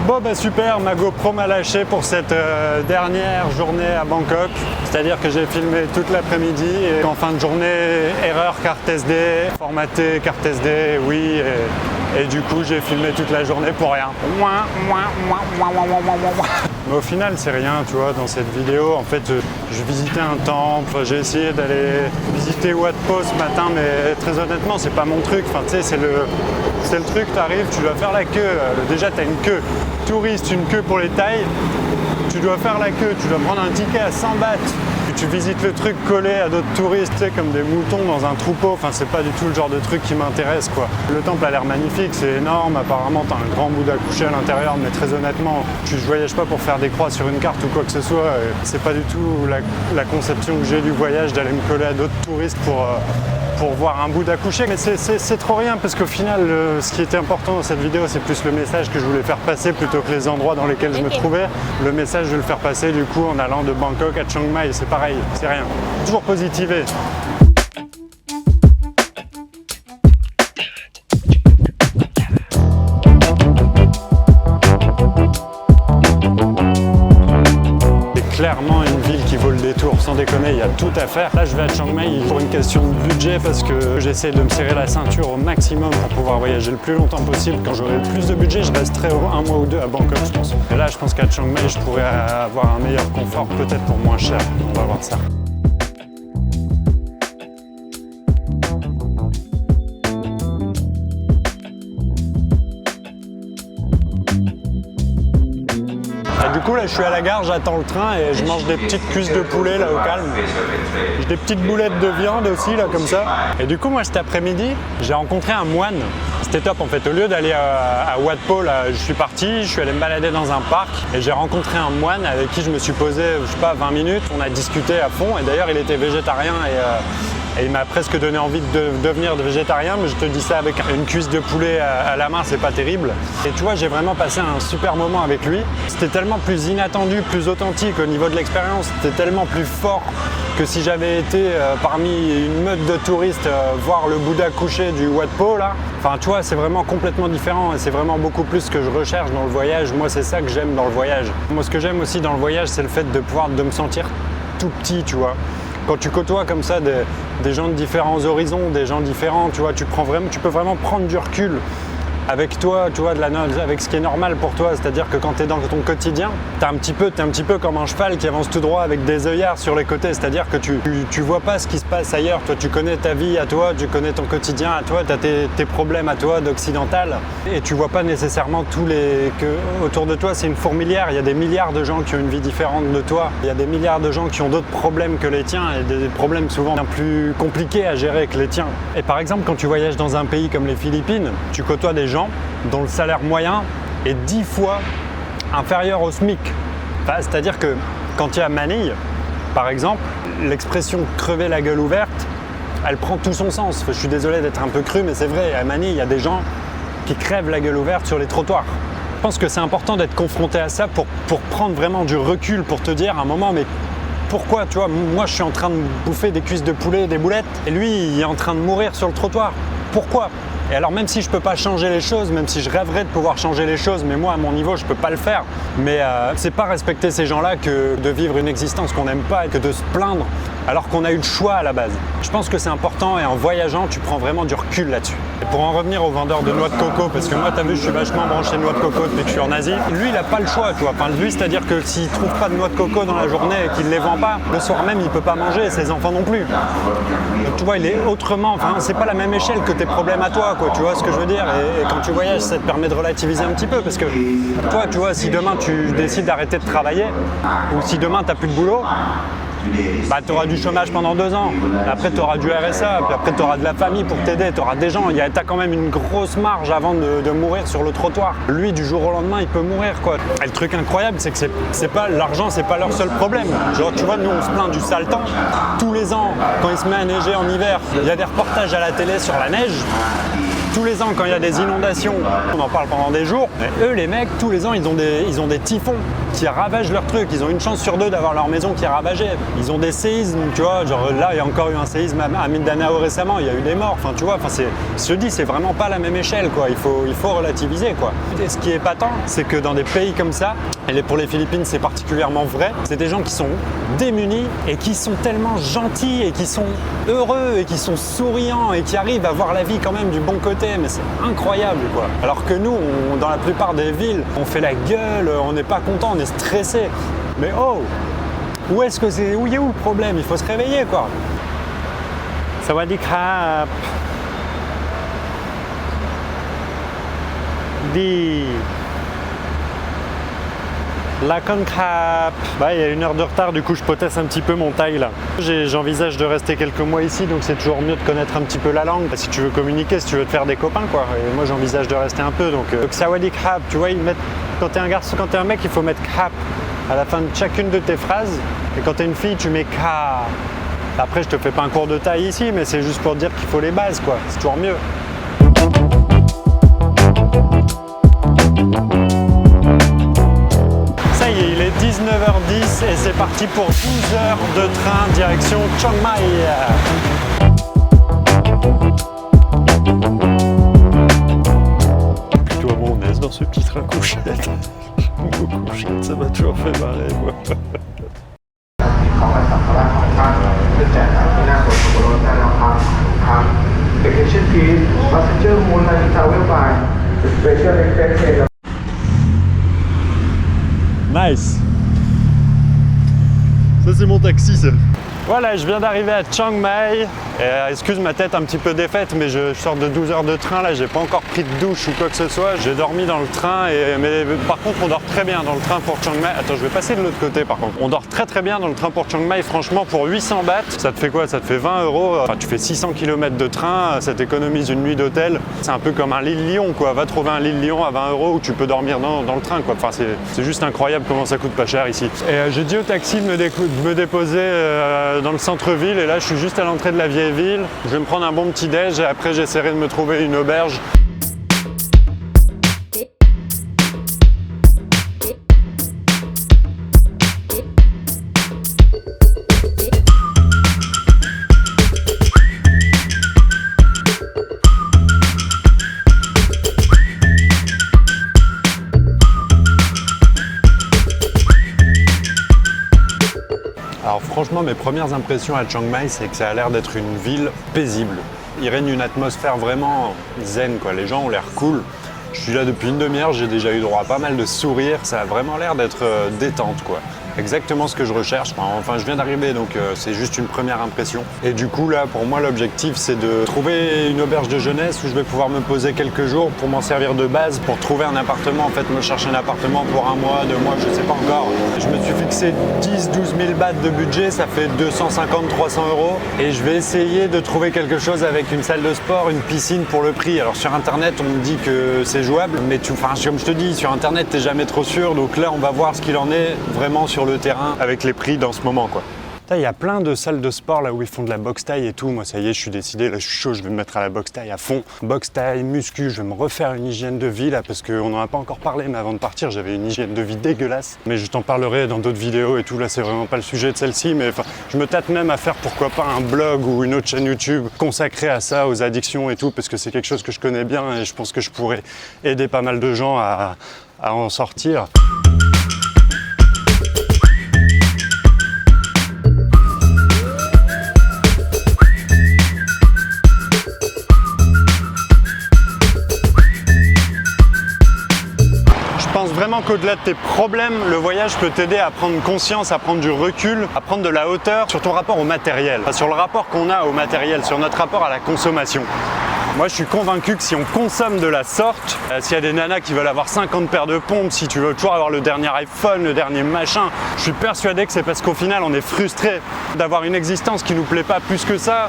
Bon bah super, ma GoPro m'a lâché pour cette dernière journée à Bangkok. C'est-à-dire que j'ai filmé toute l'après-midi et en fin de journée, erreur carte SD, formaté carte SD, oui. Et du coup, j'ai filmé toute la journée pour rien. Mais au final, c'est rien, tu vois, dans cette vidéo. En fait, je visitais un temple, j'ai essayé d'aller visiter Wat Po ce matin, mais très honnêtement, c'est pas mon truc. Enfin, tu sais, c'est le truc, t'arrives, tu dois faire la queue. Déjà, t'as une queue. Touriste, une queue pour les tailles. Tu dois faire la queue, tu dois prendre un ticket à 100 bahts. Tu visites le truc collé à d'autres touristes, tu sais, comme des moutons dans un troupeau. Enfin, c'est pas du tout le genre de truc qui m'intéresse, quoi. Le temple a l'air magnifique, c'est énorme. Apparemment, t'as un grand Bouddha couché à l'intérieur, mais très honnêtement, je voyage pas pour faire des croix sur une carte ou quoi que ce soit. C'est pas du tout la conception que j'ai du voyage d'aller me coller à d'autres touristes pour voir un Bouddha couché. Mais c'est trop rien, parce qu'au final, ce qui était important dans cette vidéo, c'est plus le message que je voulais faire passer plutôt que les endroits dans lesquels je me trouvais. Le message, je vais le faire passer du coup en allant de Bangkok à Chiang Mai, c'est pareil. C'est rien. Toujours positiver. C'est clairement une ville qui vaut le détour, sans déconner, il y a tout à faire. Là, je vais à Chiang Mai pour une question de budget parce que j'essaie de me serrer la ceinture au maximum pour pouvoir voyager le plus longtemps possible. Quand j'aurai le plus de budget, je resterai un mois ou deux à Bangkok, je pense. Et là, je pense qu'à Chiang Mai, je pourrais avoir un meilleur confort, peut-être pour moins cher. On va voir ça. Du coup là je suis à la gare, j'attends le train et je mange des petites cuisses de poulet là au calme. J'ai des petites boulettes de viande aussi là comme ça. Et du coup moi cet après-midi j'ai rencontré un moine. C'était top en fait, au lieu d'aller à Wat Po là, je suis parti, je suis allé me balader dans un parc et j'ai rencontré un moine avec qui je me suis posé, je sais pas, 20 minutes, on a discuté à fond et d'ailleurs il était végétarien et il m'a presque donné envie de devenir végétarien, mais je te dis ça avec une cuisse de poulet à la main, c'est pas terrible. Et tu vois, j'ai vraiment passé un super moment avec lui. C'était tellement plus inattendu, plus authentique au niveau de l'expérience. C'était tellement plus fort que si j'avais été parmi une meute de touristes voir le Bouddha couché du Wat Po là. Enfin, tu vois, c'est vraiment complètement différent et c'est vraiment beaucoup plus ce que je recherche dans le voyage. Moi, c'est ça que j'aime dans le voyage. Moi, ce que j'aime aussi dans le voyage, c'est le fait de me sentir tout petit, tu vois. Quand tu côtoies comme ça des gens de différents horizons, des gens différents, tu vois, tu peux vraiment prendre du recul avec toi, tu vois, avec ce qui est normal pour toi. C'est-à-dire que quand tu es dans ton quotidien, t'es un petit peu comme un cheval qui avance tout droit avec des œillards sur les côtés. C'est-à-dire que tu vois pas ce qui se passe ailleurs. Toi, tu connais ta vie à toi, tu connais ton quotidien à toi, tu as tes problèmes à toi d'occidental. Et tu vois pas nécessairement que autour de toi, c'est une fourmilière. Il y a des milliards de gens qui ont une vie différente de toi. Il y a des milliards de gens qui ont d'autres problèmes que les tiens et des problèmes souvent bien plus compliqués à gérer que les tiens. Et par exemple, quand tu voyages dans un pays comme les Philippines, tu côtoies des gens dont le salaire moyen est 10 fois inférieur au SMIC. Enfin, c'est-à-dire que quand tu es à Manille, par exemple, l'expression « crever la gueule ouverte », elle prend tout son sens. Je suis désolé d'être un peu cru, mais c'est vrai, à Manille, il y a des gens qui crèvent la gueule ouverte sur les trottoirs. Je pense que c'est important d'être confronté à ça pour prendre vraiment du recul, pour te dire à un moment, mais pourquoi, tu vois, moi je suis en train de bouffer des cuisses de poulet, des boulettes, et lui il est en train de mourir sur le trottoir. Pourquoi ? Et alors même si je peux pas changer les choses, même si je rêverais de pouvoir changer les choses, mais moi à mon niveau je peux pas le faire. Mais c'est pas respecter ces gens-là que de vivre une existence qu'on n'aime pas et que de se plaindre alors qu'on a eu le choix à la base. Je pense que c'est important et en voyageant tu prends vraiment du recul là-dessus. Et pour en revenir aux vendeurs de noix de coco, parce que moi t'as vu je suis vachement branché noix de coco depuis que je suis en Asie, lui il a pas le choix, tu vois. Enfin, lui c'est-à-dire que s'il trouve pas de noix de coco dans la journée et qu'il les vend pas, le soir même il peut pas manger et ses enfants non plus. Donc tu vois il est autrement, enfin c'est pas la même échelle que tes problèmes à toi, quoi, tu vois ce que je veux dire. Et quand tu voyages ça te permet de relativiser un petit peu parce que toi tu vois si demain tu décides d'arrêter de travailler ou si demain t'as plus de boulot, bah, tu auras du chômage pendant 2 ans, après tu auras du RSA, puis après tu auras de la famille pour t'aider, tu auras des gens, tu as quand même une grosse marge avant de mourir sur le trottoir. Lui, du jour au lendemain, il peut mourir, quoi. Et le truc incroyable, c'est que c'est pas l'argent, c'est pas leur seul problème. Genre, tu vois, nous, on se plaint du sale temps. Tous les ans, quand il se met à neiger en hiver, il y a des reportages à la télé sur la neige. tous les ans, quand il y a des inondations, on en parle pendant des jours, mais eux, les mecs, tous les ans, ils ont des typhons qui ravagent leur truc. Ils ont une chance sur deux d'avoir leur maison qui est ravagée. Ils ont des séismes, tu vois, genre là, il y a encore eu un séisme à Mindanao récemment, il y a eu des morts, enfin, tu vois, enfin, je te dis, c'est vraiment pas la même échelle, quoi. Il faut relativiser, quoi. Et ce qui est épatant, c'est que dans des pays comme ça, et pour les Philippines, c'est particulièrement vrai, c'est des gens qui sont démunis et qui sont tellement gentils et qui sont heureux et qui sont souriants et qui arrivent à voir la vie quand même du bon côté, mais c'est incroyable, quoi. Alors que nous, dans la plupart des villes, on fait la gueule, on n'est pas content, on est stressé. Mais oh, où est où le problème? Il faut se réveiller, quoi. Sawadee krap. Di. Lakon krap. Bah, il y a 1 heure de retard, du coup je potasse un petit peu mon taille là. J'envisage de rester quelques mois ici, donc c'est toujours mieux de connaître un petit peu la langue. Si tu veux communiquer, si tu veux te faire des copains, quoi. Et moi j'envisage de rester un peu, donc Sawadee krap, tu vois, ils mettent, quand t'es un garçon, quand t'es un mec, il faut mettre krap à la fin de chacune de tes phrases. Et quand t'es une fille, tu mets ka. Après, je te fais pas un cours de taille ici, mais c'est juste pour dire qu'il faut les bases, quoi. C'est toujours mieux. Ça y est, il est 19h10 et c'est parti pour 12 heures de train direction Chiang Mai. Plutôt à mon aise dans ce petit train couchette. J'aime beaucoup couchette, ça m'a toujours fait marrer, moi. Nice. Ça c'est mon taxi, ça. Voilà, je viens d'arriver à Chiang Mai. Excuse ma tête un petit peu défaite, mais je sors de 12 heures de train là, j'ai pas encore pris de douche ou quoi que ce soit. J'ai dormi dans le train, mais par contre on dort très bien dans le train pour Chiang Mai. Attends, je vais passer de l'autre côté par contre. On dort très bien dans le train pour Chiang Mai, franchement pour 800 bahts, ça te fait quoi? Ça te fait 20 €. Enfin, tu fais 600 km de train, ça t'économise une nuit d'hôtel. C'est un peu comme un Lille-Lyon, quoi. Va trouver un Lille-Lyon à 20 € où tu peux dormir dans le train, quoi. Enfin, c'est juste incroyable comment ça coûte pas cher ici. Et j'ai dit au taxi de me déposer dans le centre-ville, et là je suis juste à l'entrée de la vieille ville. Je vais me prendre un bon petit déj et après j'essaierai de me trouver une auberge. Alors franchement, mes premières impressions à Chiang Mai, c'est que ça a l'air d'être une ville paisible. Il règne une atmosphère vraiment zen, quoi. Les gens ont l'air cool. Je suis là depuis une demi-heure, j'ai déjà eu droit à pas mal de sourires. Ça a vraiment l'air d'être détente, quoi. Exactement ce que je recherche. Enfin, je viens d'arriver, donc c'est juste une première impression. Et du coup, là, pour moi, l'objectif, c'est de trouver une auberge de jeunesse où je vais pouvoir me poser quelques jours pour m'en servir de base, pour trouver un appartement, en fait, me chercher un appartement pour 1 mois, 2 mois, je sais pas encore. Je me suis fixé 10-12 000 bahts de budget, ça fait 250-300 €. Et je vais essayer de trouver quelque chose avec une salle de sport, une piscine pour le prix. Alors sur Internet, on me dit que c'est jouable, mais comme je te dis, sur Internet, t'es jamais trop sûr. Donc là, on va voir ce qu'il en est vraiment sur le terrain avec les prix dans ce moment, quoi. Il y a plein de salles de sport là où ils font de la boxe taille et tout. Moi, ça y est, je suis décidé, là je suis chaud, je vais me mettre à la boxe taille à fond. Boxe taille, muscu, je vais me refaire une hygiène de vie là parce qu'on n'en a pas encore parlé, mais avant de partir, j'avais une hygiène de vie dégueulasse. Mais je t'en parlerai dans d'autres vidéos et tout. Là, c'est vraiment pas le sujet de celle-ci, mais enfin, je me tâte même à faire pourquoi pas un blog ou une autre chaîne YouTube consacrée à ça, aux addictions et tout, parce que c'est quelque chose que je connais bien et je pense que je pourrais aider pas mal de gens à en sortir. Je pense vraiment qu'au-delà de tes problèmes, le voyage peut t'aider à prendre conscience, à prendre du recul, à prendre de la hauteur sur ton rapport au matériel, sur le rapport qu'on a au matériel, sur notre rapport à la consommation. Moi, je suis convaincu que si on consomme de la sorte, s'il y a des nanas qui veulent avoir 50 paires de pompes, si tu veux toujours avoir le dernier iPhone, le dernier machin, je suis persuadé que c'est parce qu'au final, on est frustré d'avoir une existence qui nous plaît pas plus que ça,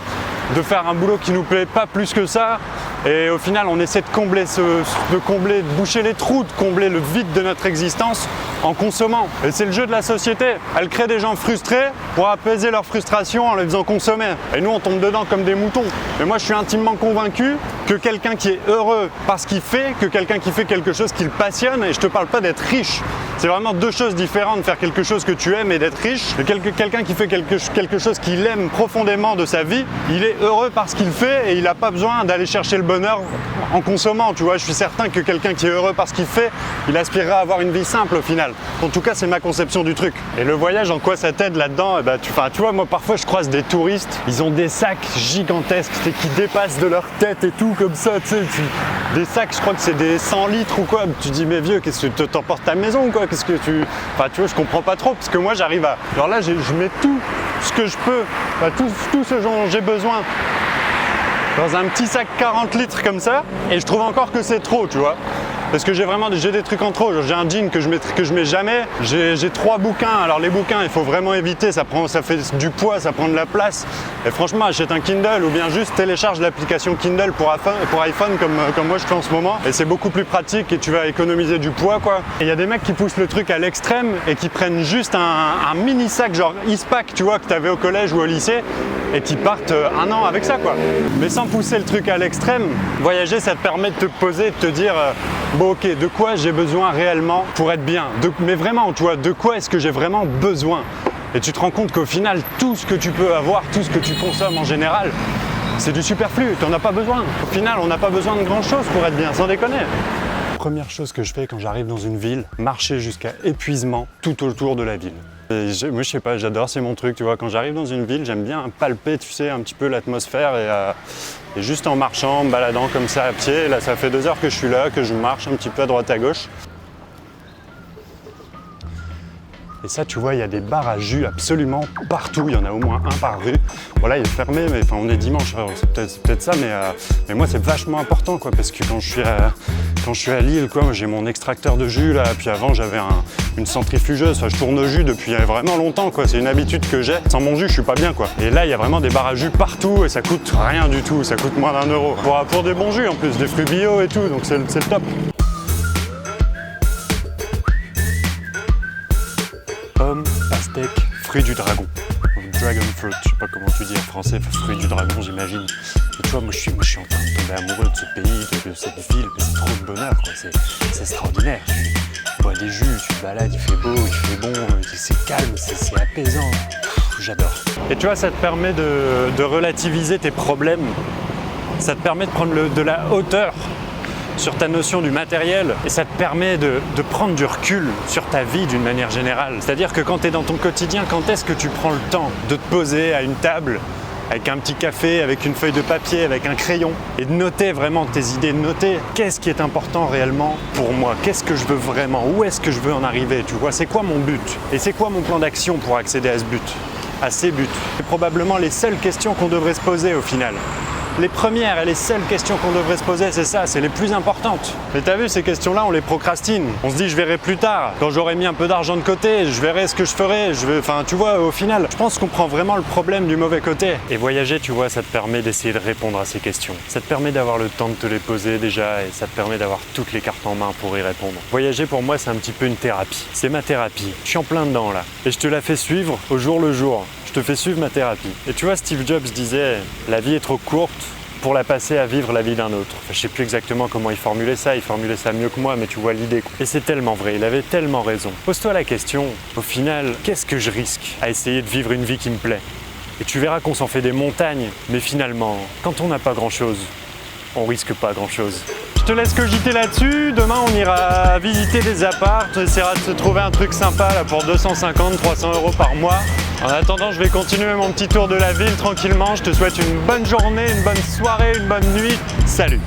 de faire un boulot qui nous plaît pas plus que ça. Et au final, on essaie de combler, de boucher les trous, de combler le vide de notre existence en consommant. Et c'est le jeu de la société. Elle crée des gens frustrés pour apaiser leur frustration en les faisant consommer. Et nous, on tombe dedans comme des moutons. Mais moi, je suis intimement convaincu que quelqu'un qui est heureux parce qu'il fait que quelqu'un qui fait quelque chose qu'il passionne. Et je te parle pas d'être riche. C'est vraiment deux choses différentes, faire quelque chose que tu aimes et d'être riche. Quelqu'un qui fait quelque chose qu'il aime profondément de sa vie, il est heureux parce qu'il fait et il n'a pas besoin d'aller chercher le bonheur en consommant. Tu vois, je suis certain que quelqu'un qui est heureux parce qu'il fait, il aspirera à avoir une vie simple au final. En tout cas, c'est ma conception du truc. Et le voyage, en quoi ça t'aide là-dedans? Tu vois, moi parfois je croise des touristes, ils ont des sacs gigantesques qui dépassent de leur tête et tout comme ça, tu sais. Des sacs, je crois que c'est des 100 litres ou quoi. Tu dis, mais vieux, qu'est-ce que tu t'emportes à la maison ou quoi? Qu'est-ce que tu... Enfin, tu vois, je comprends pas trop parce que moi j'arrive à... Alors là, je mets tout ce que je peux, tout ce dont j'ai besoin dans un petit sac 40 litres comme ça, et je trouve encore que c'est trop, tu vois. Parce que j'ai des trucs en trop. J'ai un jean que je mets jamais. J'ai 3 bouquins. Alors les bouquins, il faut vraiment éviter. Ça fait du poids, ça prend de la place. Et franchement, achète un Kindle ou bien juste télécharge l'application Kindle pour iPhone comme moi je fais en ce moment. Et c'est beaucoup plus pratique et tu vas économiser du poids, quoi. Et il y a des mecs qui poussent le truc à l'extrême et qui prennent juste un mini sac genre Eastpak, tu vois, que tu avais au collège ou au lycée, et qui partent un an avec ça, quoi. Mais sans pousser le truc à l'extrême, voyager, ça te permet de te poser, de te dire bon, ok, de quoi j'ai besoin réellement pour être bien? Mais vraiment, tu vois, de quoi est-ce que j'ai vraiment besoin? Et tu te rends compte qu'au final, tout ce que tu peux avoir, tout ce que tu consommes en général, c'est du superflu, tu n'en as pas besoin. Au final, on n'a pas besoin de grand-chose pour être bien, sans déconner. Première chose que je fais quand j'arrive dans une ville, marcher jusqu'à épuisement tout autour de la ville. Moi je sais pas, j'adore, c'est mon truc, tu vois, quand j'arrive dans une ville, j'aime bien palper, tu sais, un petit peu l'atmosphère et juste en marchant, en me baladant comme ça à pied. Là ça fait 2 heures que je suis là, que je marche un petit peu à droite à gauche. Et ça, tu vois, il y a des bars à jus absolument partout. Il y en a au moins un par rue. Voilà, il est fermé, mais enfin, on est dimanche, c'est peut-être ça, mais moi, c'est vachement important, quoi, parce que quand je suis à Lille, quoi, j'ai mon extracteur de jus là. Puis avant, j'avais une centrifugeuse. Enfin, je tourne au jus depuis vraiment longtemps, quoi. C'est une habitude que j'ai. Sans mon jus, je suis pas bien, quoi. Et là, il y a vraiment des bars à jus partout et ça coûte rien du tout. Ça coûte moins d'1 euro. Pour des bons jus en plus, des fruits bio et tout. Donc c'est le top. Pomme, pastèque, fruit du dragon. Dragon fruit, je sais pas comment tu dis en français, fruit du dragon j'imagine. Et tu vois, moi je suis en train de tomber amoureux de ce pays, de cette ville, c'est trop de bonheur, quoi. C'est extraordinaire. Tu bois des jus, tu te balades, il fait beau, il fait bon, c'est calme, c'est apaisant. J'adore. Et tu vois, ça te permet de relativiser tes problèmes. Ça te permet de prendre de la hauteur sur ta notion du matériel et ça te permet de prendre du recul sur ta vie d'une manière générale. C'est-à-dire que quand tu es dans ton quotidien, quand est-ce que tu prends le temps de te poser à une table avec un petit café, avec une feuille de papier, avec un crayon et de noter vraiment tes idées, de noter qu'est-ce qui est important réellement pour moi, qu'est-ce que je veux vraiment, où est-ce que je veux en arriver, tu vois, c'est quoi mon but et c'est quoi mon plan d'action pour accéder à ce but, à ces buts. C'est probablement les seules questions qu'on devrait se poser au final. Les premières et les seules questions qu'on devrait se poser, c'est ça, c'est les plus importantes. Mais t'as vu, ces questions-là, on les procrastine. On se dit, je verrai plus tard. Quand j'aurai mis un peu d'argent de côté, je verrai ce que je ferai. Enfin, tu vois, au final, je pense qu'on prend vraiment le problème du mauvais côté. Et voyager, tu vois, ça te permet d'essayer de répondre à ces questions. Ça te permet d'avoir le temps de te les poser déjà et ça te permet d'avoir toutes les cartes en main pour y répondre. Voyager, pour moi, c'est un petit peu une thérapie. C'est ma thérapie. Je suis en plein dedans, là. Et je te la fais suivre au jour le jour. Je te fais suivre ma thérapie. Et tu vois, Steve Jobs disait « La vie est trop courte pour la passer à vivre la vie d'un autre ». Enfin, je sais plus exactement comment il formulait ça mieux que moi, mais tu vois l'idée. Et c'est tellement vrai, il avait tellement raison. Pose-toi la question, au final, qu'est-ce que je risque à essayer de vivre une vie qui me plaît? Et tu verras qu'on s'en fait des montagnes, mais finalement, quand on n'a pas grand-chose, on risque pas grand-chose. Je te laisse cogiter là-dessus. Demain, on ira visiter des apparts. On essaiera de se trouver un truc sympa là, pour 250-300 € par mois. En attendant, je vais continuer mon petit tour de la ville tranquillement. Je te souhaite une bonne journée, une bonne soirée, une bonne nuit. Salut!